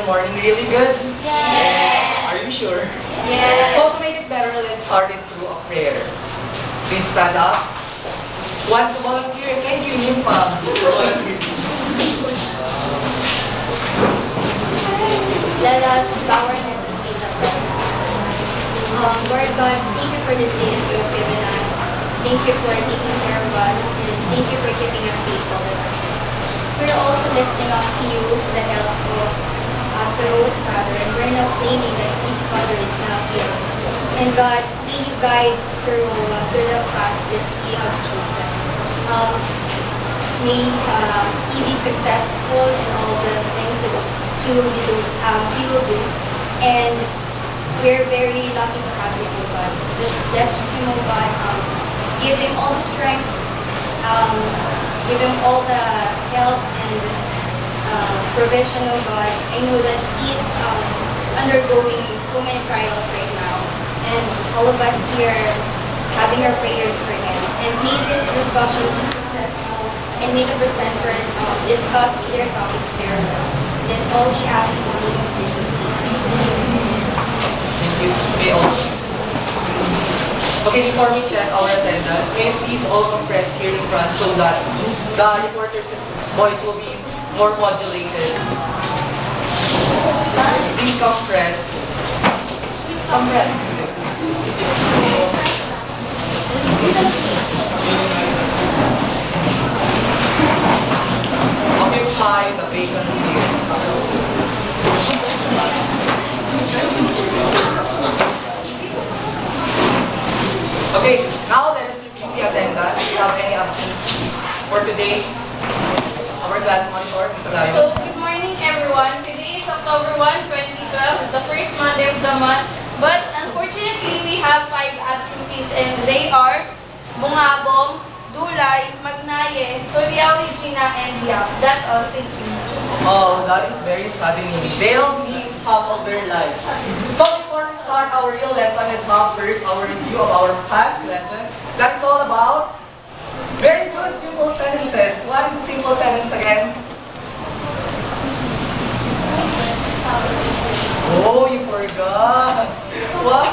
your morning really good? Yes. Are you sure? Yes. So to make it better, let's start it through a prayer. Please stand up. Who wants to volunteer? Thank you, Nympha, for volunteering. Let us bow our heads and feel the presence of the Lord. Lord God, thank you for this day that you have given us. Thank you for taking care of us, and thank you for keeping us safe all the time. We're also lifting up to you the health of Sir Ro's father, and we're now claiming that his father is now healed. And God, may you guide Sir Ro through the path that he has chosen. May he be successful in all the things that he will do. And we're very lucky to have him, oh God. Just bless him, oh God. Give him all the strength. Give him all the help and provision, oh God. I know that he is undergoing so many trials right now. And all of us here having our prayers for him. And may this discussion be successful, and may the presenters discuss their topics very well. That's all we ask in the name of Jesus. Thank you. May also. Okay, before we check our attendance, may you please all compress here in front so that the reporter's voice will be more modulated. Please compress. Compress. Occupy the vacant chairs. Okay, now let us review the attendance. Do you have any absent for today? Our class monitor, Ms. Alayo. So, good morning everyone. Today is October 1, 2012, the first Monday of the month. But unfortunately, we have 5 absentees and they are Bungabong, Dulay, Magnaye, Tuliao, Regina, and Liam. That's all. Thank you. Oh, that is very saddening. They'll miss half of their lives. So before we start our real lesson, let's have first our review of our past lesson. That is all about very good simple sentences. What is a simple sentence again? Oh, you forgot. What?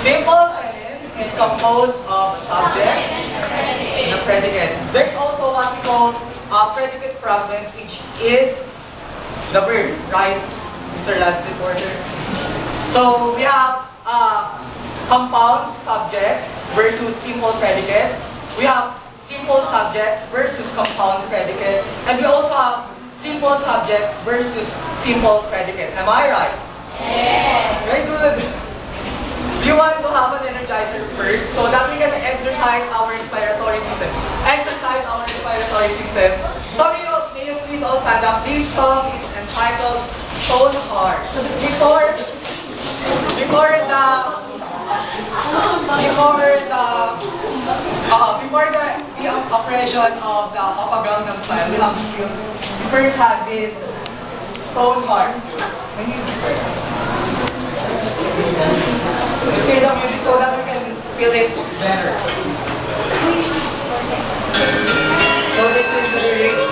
Simple sentence is composed of a subject and a predicate. There's also what we call a predicate fragment, which is the verb, right, Mr. Last Reporter? So we have compound subject versus simple predicate. We have simple subject versus compound predicate. And we also have simple subject versus simple predicate. Am I right? Yes. Very good. We want to have an energizer first so that we can exercise our respiratory system. Exercise our respiratory system. So may you please all stand up. This song is entitled Stone Heart. Before the oppression of the Gangnam Style, we first had this Stone Heart. Let's hear the music so that we can feel it better. So this is the lyrics.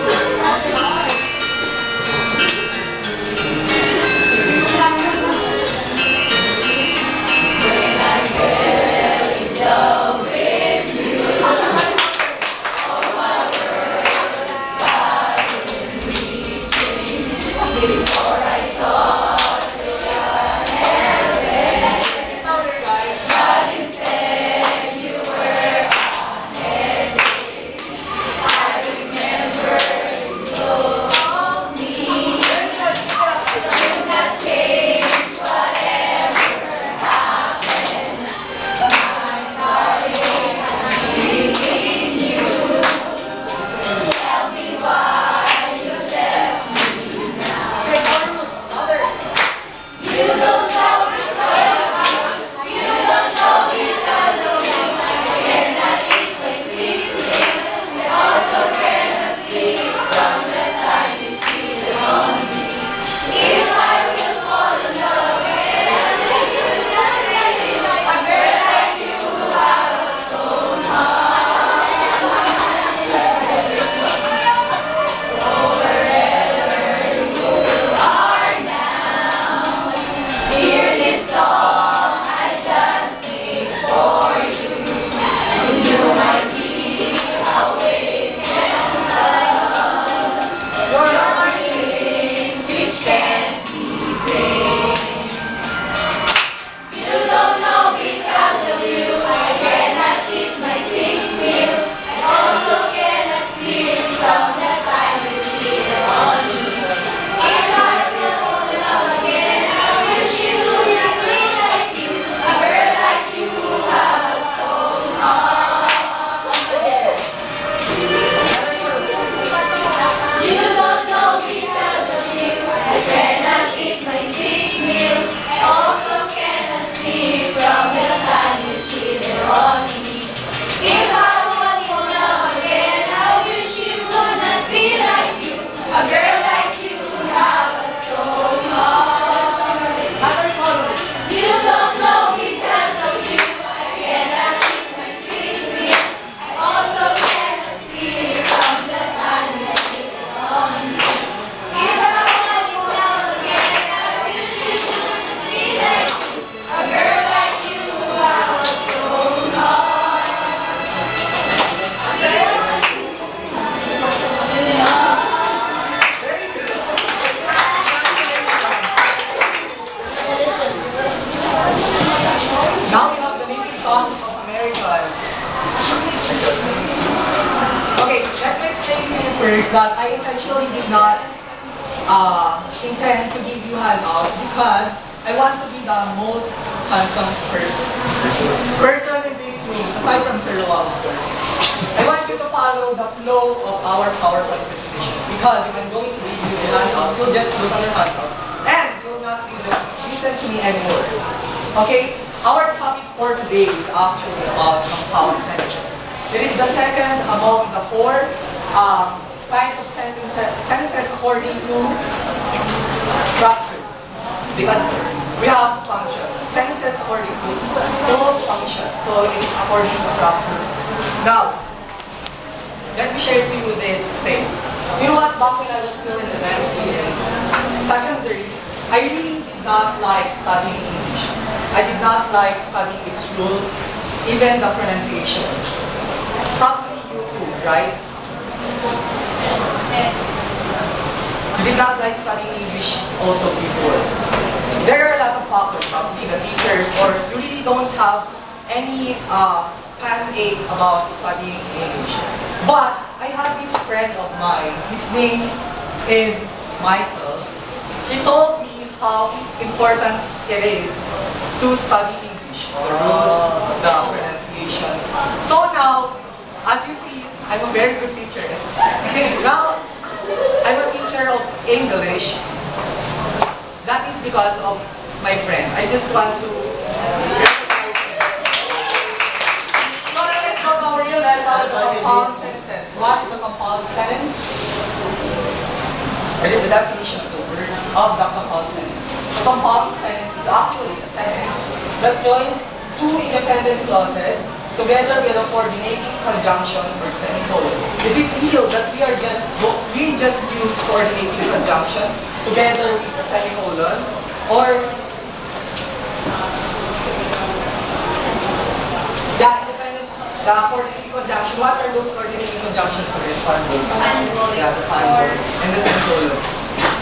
Another. is that I intentionally did not intend to give you handouts because I want to be the most handsome person in this room, aside from Sir Luang, of course. I want you to follow the flow of our PowerPoint presentation because if I'm going to give you the handouts, you'll just look at your handouts and you'll not listen to me anymore. Okay? Our topic for today is actually about compound sentences. It is the second among the four kinds of sentences according to structure. Because we have function. Sentences according to full function. So it is according to structure. Now, let me share to you this thing. You know what? Back when I was still in elementary and secondary, I really did not like studying English. I did not like studying its rules, even the pronunciations. Probably you too, right? You did not like studying English also before. There are a lot of factors, probably the teachers, or you really don't have any hand-ache about studying English. But I have this friend of mine, his name is Michael. He told me how important it is to study English, the rules, the pronunciations. So now, as you see, I'm a very good teacher. Now, I'm a teacher of English. That is because of my friend. I just want to recognize him. So now let's go to our real lesson, the compound sentences. What is a compound sentence? It is the definition of the word of the compound sentence. A compound sentence is actually a sentence that joins two independent clauses together with a coordinating conjunction or semicolon. Is it real that we just use coordinating conjunction together with a semicolon? Or the coordinating conjunction, what are those coordinating conjunctions again? Yeah, the fanboys and the semicolon.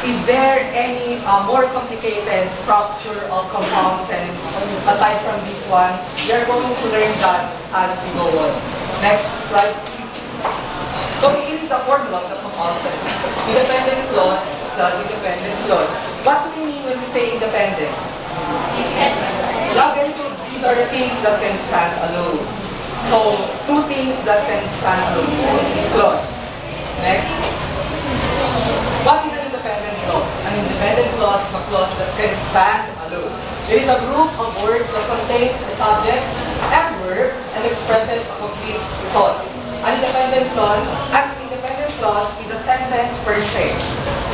Is there any more complicated structure of compound sentence aside from this one? We are going to learn that as we go on. Next slide, please. So it is the formula of the compound sentence. Independent clause plus independent clause. What do we mean when we say independent? Yeah, very good. These are the things that can stand alone. So, two things that can stand alone. Two clause. Next. What is an independent clause? An independent clause is a clause that can stand alone. It is a group of words that contains a subject and verb and expresses a complete thought. An independent clause is a sentence per se.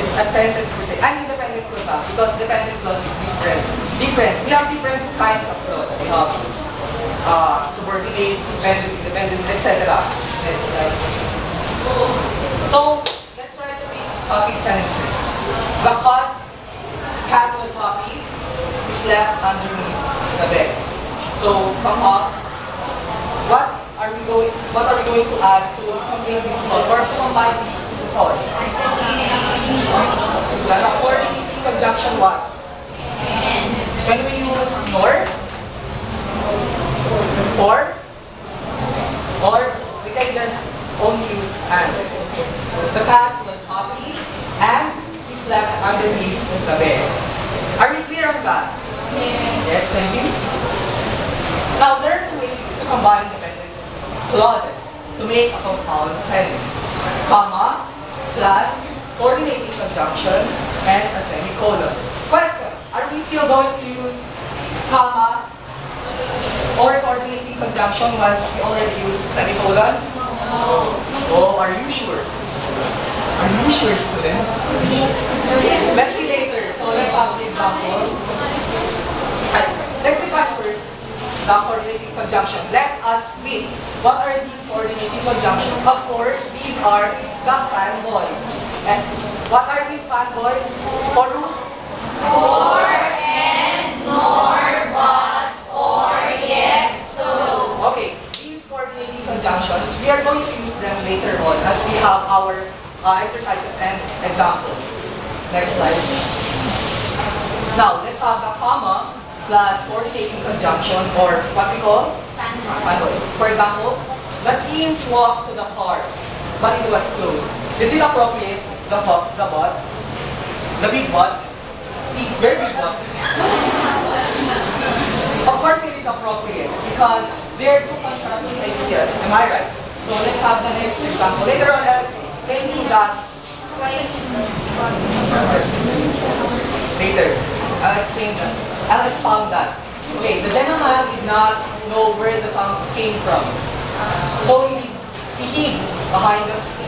It's a sentence per se. An independent clause, because dependent clause is different. We have different kinds of clause. We have subordinate, dependence, independence, etc. Next slide. So, let's try to read choppy sentences. The cat was happy, he slept underneath the bed. So, what are we going to add to complete this thought or to combine these two thoughts? The coordinating conjunction what? When we use nor, or we can just only use and. The cat was happy and he slept underneath the bed. Are we clear on that? Yes, thank you. Now, there are two ways to combine dependent clauses to make a compound sentence. Comma, plus, coordinating conjunction, and a semicolon. Question, are we still going to use comma or coordinating conjunction once we already used semicolon? No. Oh, are you sure? Are you sure, students? Let's see later. So let's have the examples. Let's define first the coordinating conjunction. Let us read. What are these coordinating conjunctions? Of course, these are the fanboys. And what are these fanboys? Chorus? For and nor, but, or, yet, so. Okay, these coordinating conjunctions, we are going to use them later on as we have our exercises and examples. Next slide. Now, let's have the comma plus coordinating conjunction, or what we call fanboys. For example, the teens walked to the park, but it was closed. Is it appropriate? The bot? The big bot? Very big bot. Of course it is appropriate because they are two contrasting ideas. Am I right? So let's have the next example. Later on, I'll explain you that. Later, I'll explain that. I'll expound that. Okay, the gentleman did not know where the sound came from. So he hid behind the tree.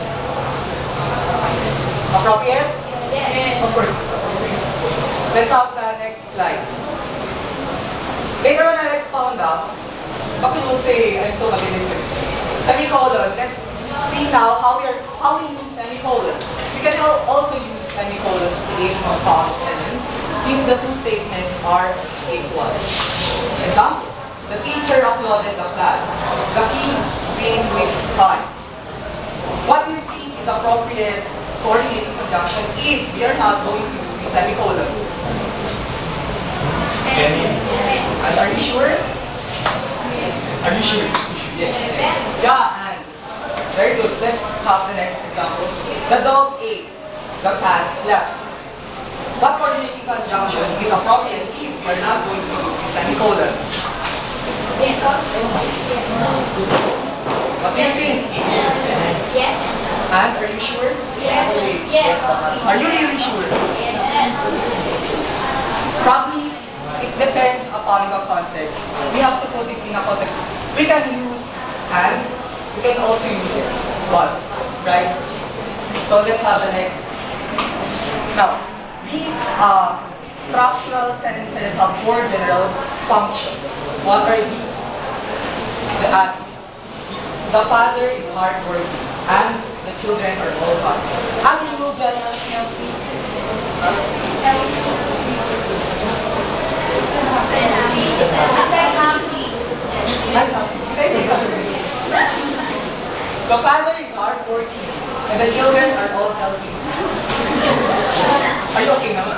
Appropriate? Yes. Of course it's appropriate. Let's have the next slide. Later on, I'll expound that. But you will say, I'm so mabilis. Semicolon. Let's see now how we use semicolon. We can also use semicolon to create a false sentence since the two statements are equal. Example, the teacher applauded the class. The kids win with pride. What do you think is appropriate coordinating conjunction if we are not going to use the semicolon? And are you sure? Are you sure? Yes. Yeah, and very good. Let's have the next example. The dog ate. The cat slept. What coordinating conjunction is appropriate if we are not going to use the semicolon? What do you think? Yes. And are you sure? Yes. Okay. Yes. Are you really sure? Probably it depends upon the context. We have to put it in a context. We can use and we can also use it. But, right? So let's have the next. Now, these structural sentences have four general functions. What are these? The father is hardworking and the children are all happy. And you will just Did I say that? The father is hardworking and the children are all healthy. Are you okay now?